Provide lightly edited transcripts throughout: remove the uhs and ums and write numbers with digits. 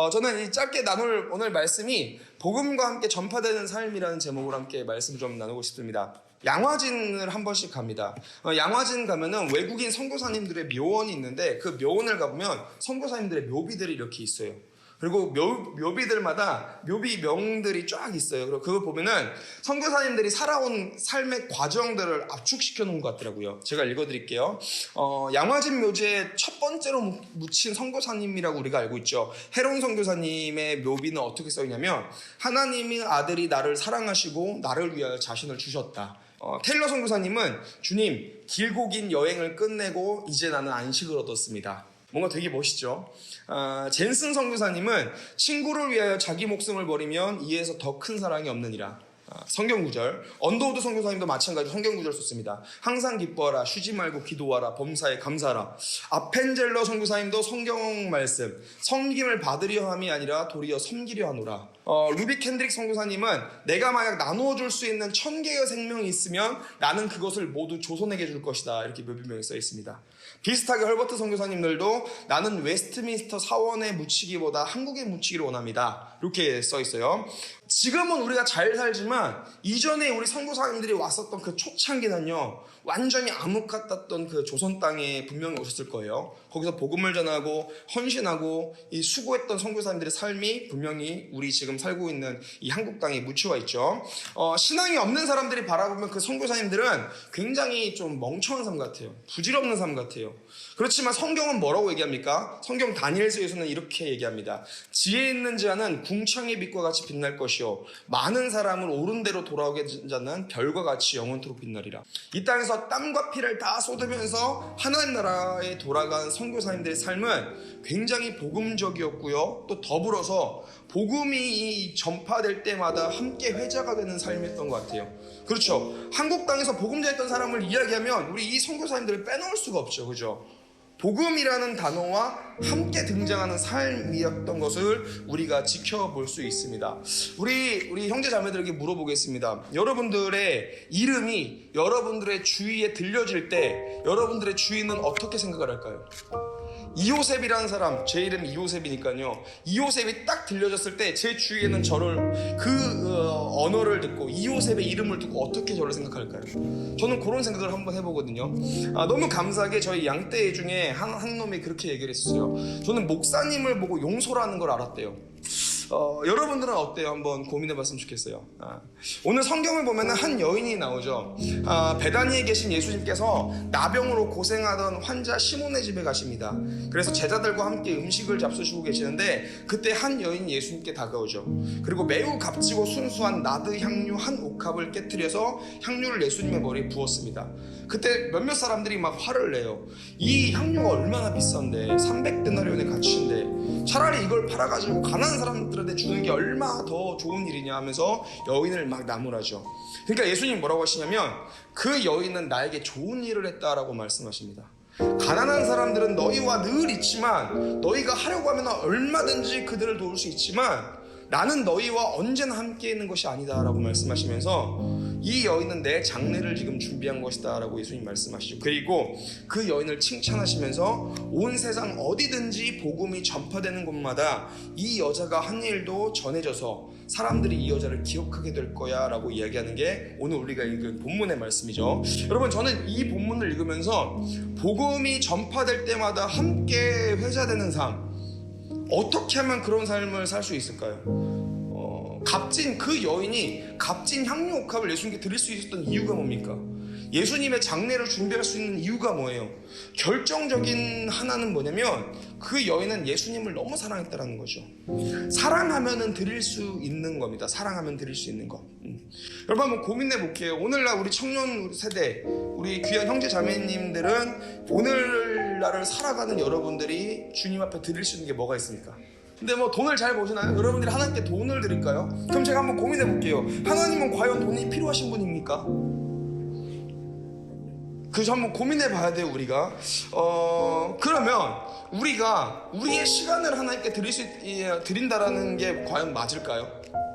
저는 이 짧게 나눌 오늘 말씀이 복음과 함께 전파되는 삶이라는 제목으로 함께 말씀 좀 나누고 싶습니다. 양화진을 한 번씩 갑니다. 양화진 가면은 외국인 선교사님들의 묘원이 있는데 그 묘원을 가보면 선교사님들의 묘비들이 이렇게 있어요. 그리고 묘비들마다 묘비 명들이 쫙 있어요. 그리고 그거 보면은 선교사님들이 살아온 삶의 과정들을 압축시켜 놓은 것 같더라고요. 제가 읽어드릴게요. 양화진 묘지에 첫 번째로 묻힌 선교사님이라고 우리가 알고 있죠. 헤론 선교사님의 묘비는 어떻게 써있냐면 하나님의 아들이 나를 사랑하시고 나를 위하여 자신을 주셨다. 테일러 선교사님은 주님, 길고 긴 여행을 끝내고 이제 나는 안식을 얻었습니다. 뭔가 되게 멋있죠. 젠슨 선교사님은 친구를 위하여 자기 목숨을 버리면 이에서 더 큰 사랑이 없느니라. 성경구절. 언더우드 선교사님도 마찬가지로 성경구절 썼습니다. 항상 기뻐하라, 쉬지 말고 기도하라, 범사에 감사하라. 아펜젤러 선교사님도 성경 말씀, 섬김을 받으려 함이 아니라 도리어 섬기려 하노라. 루비 캔드릭 선교사님은 내가 만약 나누어 줄 수 있는 1000개의 생명이 있으면 나는 그것을 모두 조선에게 줄 것이다. 이렇게 묘비명에 써 있습니다. 비슷하게 헐버트 선교사님들도 나는 웨스트민스터 사원에 묻히기보다 한국에 묻히기를 원합니다. 이렇게 써 있어요. 지금은 우리가 잘 살지만 이전에 우리 선교사님들이 왔었던 그 초창기는요, 완전히 암흑 같았던 그 조선 땅에 분명히 오셨을 거예요. 거기서 복음을 전하고 헌신하고 이 수고했던 선교사님들의 삶이 분명히 우리 지금 살고 있는 이 한국 땅에 묻혀와 있죠. 신앙이 없는 사람들이 바라보면 그 선교사님들은 굉장히 좀 멍청한 삶 같아요. 부질없는 삶 같아요. 그렇지만 성경은 뭐라고 얘기합니까? 성경 다니엘서에서는 이렇게 얘기합니다. 지혜 있는 자는 궁창의 빛과 같이 빛날 것이요 많은 사람을 옳은 대로 돌아오게 된 자는 별과 같이 영원토록 빛나리라. 이 땅에서 땀과 피를 다 쏟으면서 하나님 나라에 돌아간 선교사님들의 삶은 굉장히 복음적이었고요. 또 더불어서 복음이 전파될 때마다 함께 회자가 되는 삶이었던 것 같아요. 그렇죠. 한국 땅에서 복음 전했던 사람을 이야기하면 우리 이 선교사님들을 빼놓을 수가 없죠. 그죠? 복음이라는 단어와 함께 등장하는 삶이었던 것을 우리가 지켜볼 수 있습니다. 우리 형제 자매들에게 물어보겠습니다. 여러분들의 이름이 여러분들의 주위에 들려질 때 여러분들의 주위는 어떻게 생각을 할까요? 이호셉이라는 사람, 제 이름이 이호셉이니까요. 이호셉이 딱 들려졌을 때 제 주위에는 저를 언어를 듣고 이호셉의 이름을 듣고 어떻게 저를 생각할까요? 저는 그런 생각을 한번 해보거든요. 너무 감사하게 저희 양떼 중에 한 놈이 그렇게 얘기를 했어요. 저는 목사님을 보고 용서라는 걸 알았대요. 여러분들은 어때요? 한번 고민해봤으면 좋겠어요. 오늘 성경을 보면 한 여인이 나오죠. 베다니에 계신 예수님께서 나병으로 고생하던 환자 시몬의 집에 가십니다. 그래서 제자들과 함께 음식을 잡수시고 계시는데 그때 한 여인이 예수님께 다가오죠. 그리고 매우 값지고 순수한 나드 향유 한 옥합을 깨트려서 향유를 예수님의 머리에 부었습니다. 그때 몇몇 사람들이 막 화를 내요. 이 향유가 얼마나 비싼데, 300데나리온의 가치인데 차라리 이걸 팔아가지고 가난한 사람들한테 주는 게 얼마나 더 좋은 일이냐 하면서 여인을 막 나무라죠. 그러니까 예수님이 뭐라고 하시냐면 그 여인은 나에게 좋은 일을 했다라고 말씀하십니다. 가난한 사람들은 너희와 늘 있지만 너희가 하려고 하면 얼마든지 그들을 도울 수 있지만 나는 너희와 언제나 함께 있는 것이 아니다 라고 말씀하시면서 이 여인은 내 장례를 지금 준비한 것이다 라고 예수님 말씀하시죠. 그리고 그 여인을 칭찬하시면서 온 세상 어디든지 복음이 전파되는 곳마다 이 여자가 한 일도 전해져서 사람들이 이 여자를 기억하게 될 거야 라고 이야기하는 게 오늘 우리가 읽은 본문의 말씀이죠. 여러분, 저는 이 본문을 읽으면서 복음이 전파될 때마다 함께 회자되는 삶, 어떻게 하면 그런 삶을 살 수 있을까요? 그 여인이 값진 향유 옥합을 예수님께 드릴 수 있었던 이유가 뭡니까? 예수님의 장례를 준비할 수 있는 이유가 뭐예요? 결정적인 하나는 뭐냐면 그 여인은 예수님을 너무 사랑했다는 거죠. 사랑하면은 드릴 수 있는 겁니다. 사랑하면 드릴 수 있는 것. 여러분, 한번 고민해 볼게요. 오늘날 우리 청년 세대, 우리 귀한 형제 자매님들은 오늘날을 살아가는 여러분들이 주님 앞에 드릴 수 있는 게 뭐가 있습니까? 근데 뭐 돈을 잘 버시나요? 여러분들이 하나님께 돈을 드릴까요? 그럼 제가 한번 고민해 볼게요. 하나님은 과연 돈이 필요하신 분입니까? 그래서 한번 고민해 봐야 돼요, 우리가. 그러면 우리가 우리의 시간을 하나님께 드린다라는 게 과연 맞을까요?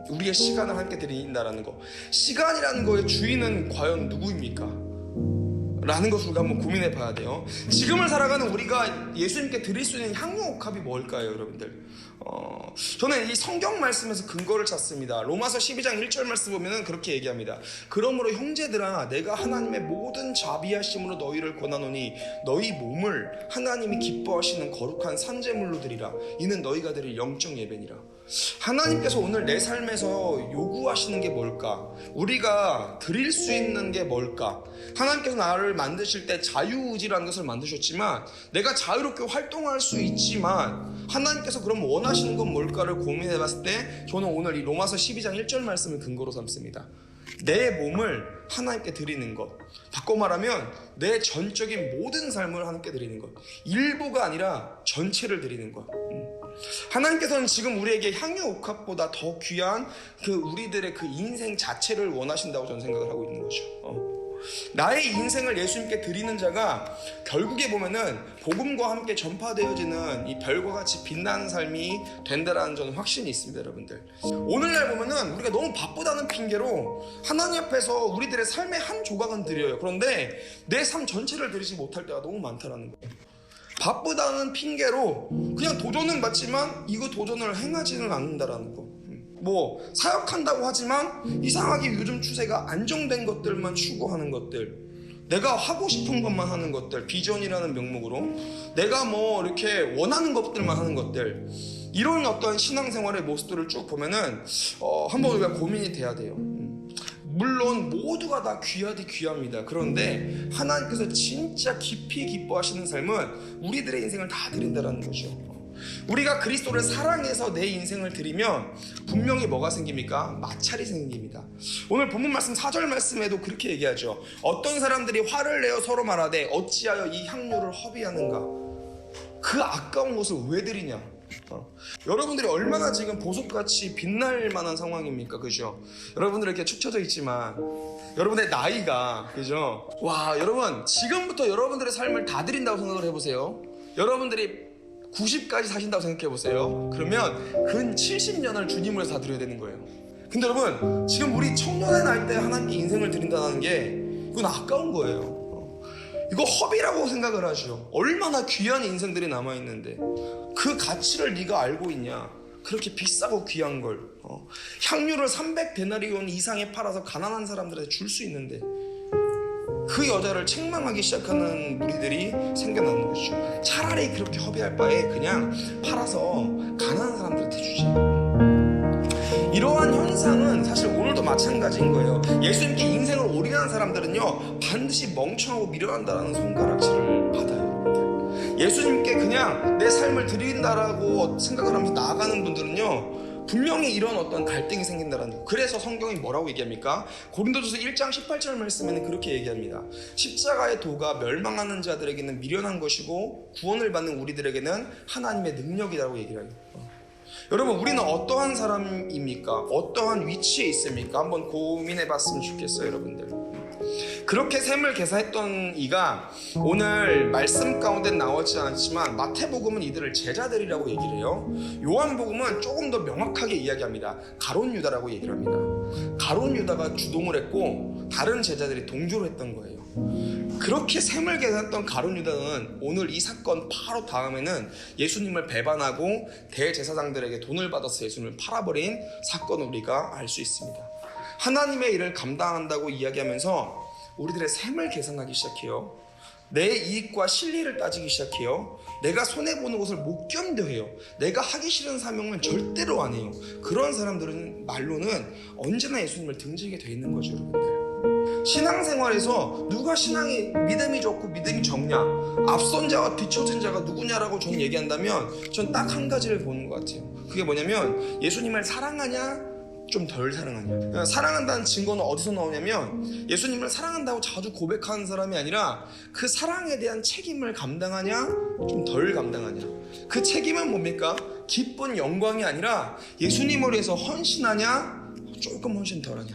우리의 시간을 하나님께 드린다라는 거. 시간이라는 거의 주인은 과연 누구입니까? 라는 것을 우리가 한번 고민해 봐야 돼요. 지금을 살아가는 우리가 예수님께 드릴 수 있는 향유옥합이 뭘까요, 여러분들? 저는 이 성경 말씀에서 근거를 찾습니다. 로마서 12장 1절 말씀 보면은 그렇게 얘기합니다. 그러므로 형제들아, 내가 하나님의 모든 자비하심으로 너희를 권하노니 너희 몸을 하나님이 기뻐하시는 거룩한 산제물로 드리라. 이는 너희가 드릴 영적 예배니라. 하나님께서 오늘 내 삶에서 요구하시는 게 뭘까? 우리가 드릴 수 있는 게 뭘까? 하나님께서 나를 만드실 때 자유의지라는 것을 만드셨지만 내가 자유롭게 활동할 수 있지만 하나님께서 그럼 원하시는 건 뭘까를 고민해 봤을 때 저는 오늘 이 로마서 12장 1절 말씀을 근거로 삼습니다. 내 몸을 하나님께 드리는 것, 바꿔 말하면 내 전적인 모든 삶을 하나님께 드리는 것, 일부가 아니라 전체를 드리는 것. 하나님께서는 지금 우리에게 향유옥합보다 더 귀한 그 우리들의 그 인생 자체를 원하신다고 저는 생각을 하고 있는 거죠. 나의 인생을 예수님께 드리는 자가 결국에 보면은 복음과 함께 전파되어지는 이 별과 같이 빛나는 삶이 된다라는 저는 확신이 있습니다, 여러분들. 오늘날 보면은 우리가 너무 바쁘다는 핑계로 하나님 앞에서 우리들의 삶의 한 조각은 드려요. 그런데 내 삶 전체를 드리지 못할 때가 너무 많다라는 거예요. 바쁘다는 핑계로 그냥 도전은 받지만 이거 도전을 행하지는 않는다라는 거. 뭐 사역한다고 하지만 이상하게 요즘 추세가 안정된 것들만 추구하는 것들, 내가 하고 싶은 것만 하는 것들, 비전이라는 명목으로 내가 뭐 이렇게 원하는 것들만 하는 것들, 이런 어떤 신앙생활의 모습들을 쭉 보면은 한번 우리가 고민이 돼야 돼요. 물론 모두가 다 귀하디 귀합니다. 그런데 하나님께서 진짜 깊이 기뻐하시는 삶은 우리들의 인생을 다 드린다는 거죠. 우리가 그리스도를 사랑해서 내 인생을 드리면 분명히 뭐가 생깁니까? 마찰이 생깁니다. 오늘 본문 말씀 4절 말씀에도 그렇게 얘기하죠. 어떤 사람들이 화를 내어 서로 말하되 어찌하여 이 향유를 허비하는가? 그 아까운 것을 왜 드리냐? 여러분들이 얼마나 지금 보석같이 빛날 만한 상황입니까? 그죠? 여러분들 이렇게 축 처져 있지만 여러분의 나이가, 그죠? 와, 여러분 지금부터 여러분들의 삶을 다 드린다고 생각을 해보세요. 여러분들이 90까지 사신다고 생각해보세요. 그러면 근 70년을 주님을 위해서 다 드려야 되는 거예요. 근데 여러분 지금 우리 청년의 나이 때 하나님께 인생을 드린다는 게 이건 아까운 거예요. 이거 허비라고 생각을 하죠. 얼마나 귀한 인생들이 남아있는데 그 가치를 네가 알고 있냐? 그렇게 비싸고 귀한 걸 향유를 300데나리온 이상에 팔아서 가난한 사람들한테 줄 수 있는데 그 여자를 책망하기 시작하는 무리들이 생겨나는 것이죠. 차라리 그렇게 허비할 바에 그냥 팔아서 가난한 사람들한테 주지. 이러한 현상은 사실 오늘도 마찬가지인 거예요. 예수님께 인생을 올인하는 사람들은요 반드시 멍청하고 미련한다라는 손가락질을 받아요. 예수님께 그냥 내 삶을 드린다라고 생각을 하면서 나아가는 분들은요 분명히 이런 어떤 갈등이 생긴다는 거. 그래서 성경이 뭐라고 얘기합니까? 고린도전서 1장 18절 말씀에는 그렇게 얘기합니다. 십자가의 도가 멸망하는 자들에게는 미련한 것이고 구원을 받는 우리들에게는 하나님의 능력이라고 얘기를 해요. 여러분 우리는 어떠한 사람입니까? 어떠한 위치에 있습니까? 한번 고민해 봤으면 좋겠어요, 여러분들. 그렇게 셈을 계산했던 이가 오늘 말씀 가운데 나오지 않지만 마태복음은 이들을 제자들이라고 얘기를 해요. 요한복음은 조금 더 명확하게 이야기합니다. 가룟 유다라고 얘기를 합니다. 가룟 유다가 주동을 했고 다른 제자들이 동조를 했던 거예요. 그렇게 셈을 계산했던 가룟 유다는 오늘 이 사건 바로 다음에는 예수님을 배반하고 대제사장들에게 돈을 받아서 예수님을 팔아버린 사건을 우리가 알 수 있습니다. 하나님의 일을 감당한다고 이야기하면서 우리들의 셈을 계산하기 시작해요. 내 이익과 실리를 따지기 시작해요. 내가 손해보는 것을 못 견뎌해요. 내가 하기 싫은 사명은 절대로 안 해요. 그런 사람들은 말로는 언제나 예수님을 등지게 돼 있는 거죠, 여러분들. 신앙생활에서 누가 신앙이 믿음이 좋고 믿음이 적냐, 앞선 자와 뒤처진 자가 누구냐라고 저는 얘기한다면 전 딱 한 가지를 보는 것 같아요. 그게 뭐냐면 예수님을 사랑하냐 좀 덜 사랑하냐. 사랑한다는 증거는 어디서 나오냐면 예수님을 사랑한다고 자주 고백하는 사람이 아니라 그 사랑에 대한 책임을 감당하냐 좀 덜 감당하냐. 그 책임은 뭡니까? 기쁜 영광이 아니라 예수님을 위해서 헌신하냐 조금 헌신 덜하냐.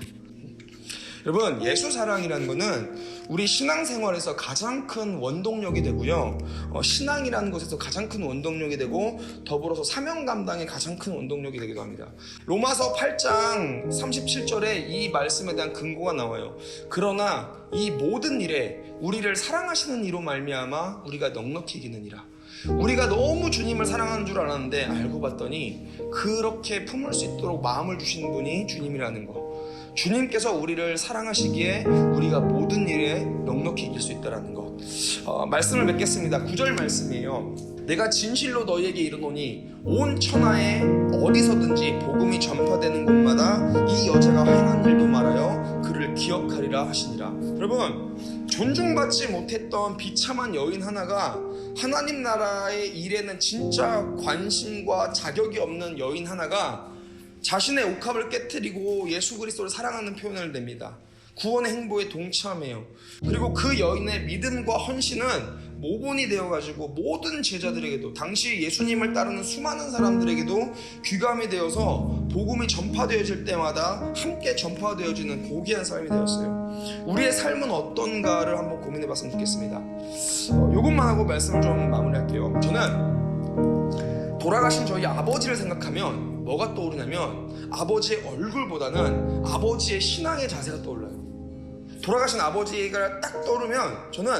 여러분, 예수 사랑이라는 거는 우리 신앙생활에서 가장 큰 원동력이 되고요, 신앙이라는 것에서 가장 큰 원동력이 되고, 더불어서 사명 감당의 가장 큰 원동력이 되기도 합니다. 로마서 8장 37절에 이 말씀에 대한 근거가 나와요. 그러나 이 모든 일에 우리를 사랑하시는 이로 말미암아 우리가 넉넉히 이기느니라. 우리가 너무 주님을 사랑하는 줄 알았는데 알고 봤더니 그렇게 품을 수 있도록 마음을 주신 분이 주님이라는 거, 주님께서 우리를 사랑하시기에 우리가 모든 일에 넉넉히 이길 수 있다는 것. 말씀을 맺겠습니다. 9절 말씀이에요. 내가 진실로 너희에게 이르노니 온 천하에 어디서든지 복음이 전파되는 곳마다 이 여자가 행한 일도 말하여 그를 기억하리라 하시니라. 여러분, 존중받지 못했던 비참한 여인 하나가 하나님 나라의 일에는 진짜 관심과 자격이 없는 여인 하나가 자신의 옥합을 깨트리고 예수 그리스도를 사랑하는 표현을 냅니다. 구원의 행보에 동참해요. 그리고 그 여인의 믿음과 헌신은 모본이 되어가지고 모든 제자들에게도, 당시 예수님을 따르는 수많은 사람들에게도 귀감이 되어서 복음이 전파되어질 때마다 함께 전파되어지는 고귀한 삶이 되었어요. 우리의 삶은 어떤가를 한번 고민해봤으면 좋겠습니다. 이것만 하고 말씀을 좀 마무리할게요. 저는 돌아가신 저희 아버지를 생각하면 뭐가 떠오르냐면 아버지의 얼굴보다는 아버지의 신앙의 자세가 떠올라요. 돌아가신 아버지가 딱 떠오르면 저는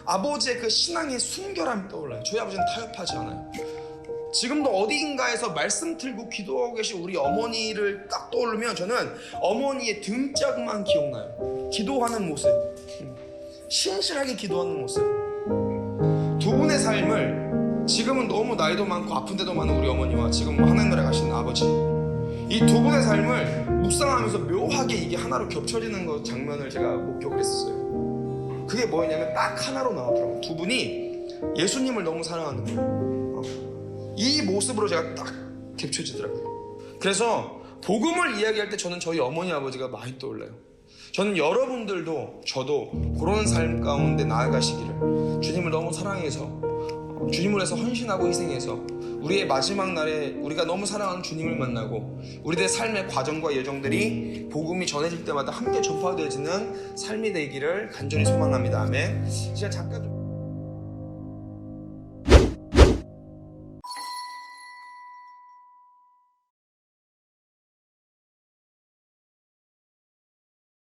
아버지의 그 신앙의 순결함이 떠올라요. 저희 아버지는 타협하지 않아요. 지금도 어딘가에서 말씀 틀고 기도하고 계신 우리 어머니를 딱 떠오르면 저는 어머니의 등짝만 기억나요. 기도하는 모습, 신실하게 기도하는 모습. 두 분의 삶을, 지금은 너무 나이도 많고 아픈 데도 많은 우리 어머니와 지금 하나님 나라에 가시는 아버지, 이 두 분의 삶을 묵상하면서 묘하게 이게 하나로 겹쳐지는 것 장면을 제가 목격을 했었어요. 그게 뭐였냐면 딱 하나로 나오더라고요. 두 분이 예수님을 너무 사랑하는 거예요. 이 모습으로 제가 딱 겹쳐지더라고요. 그래서 복음을 이야기할 때 저는 저희 어머니 아버지가 많이 떠올라요. 저는 여러분들도 저도 그런 삶 가운데 나아가시기를, 주님을 너무 사랑해서 주님을 위해서 헌신하고 희생해서 우리의 마지막 날에 우리가 너무 사랑하는 주님을 만나고 우리들의 삶의 과정과 여정들이 복음이 전해질 때마다 함께 전파되어지는 삶이 되기를 간절히 소망합니다. 아멘. 제가 잠깐 좀